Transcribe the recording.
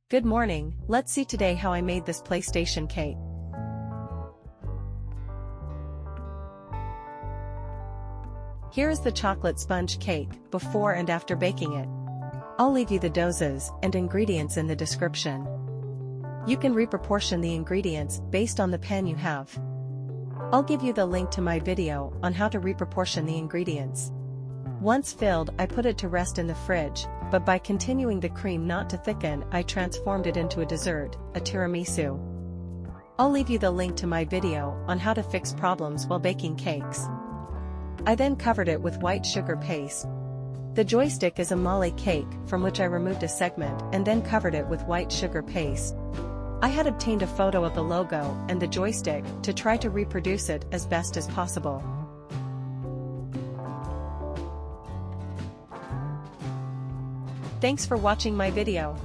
Good morning, let's see today how I made this PlayStation cake. Here is the chocolate sponge cake, before and after baking it. I'll leave you the doses and ingredients in the description. You can reproportion the ingredients based on the pan you have. I'll give you the link to my video on how to reproportion the ingredients. Once filled, I put it to rest in the fridge, but by continuing the cream not to thicken, I transformed it into a dessert, a tiramisu. I'll leave you the link to my video on how to fix problems while baking cakes. I then covered it with white sugar paste. The joystick is a mole cake from which I removed a segment and then covered it with white sugar paste. I had obtained a photo of the logo and the joystick to try to reproduce it as best as possible. Thanks for watching my video.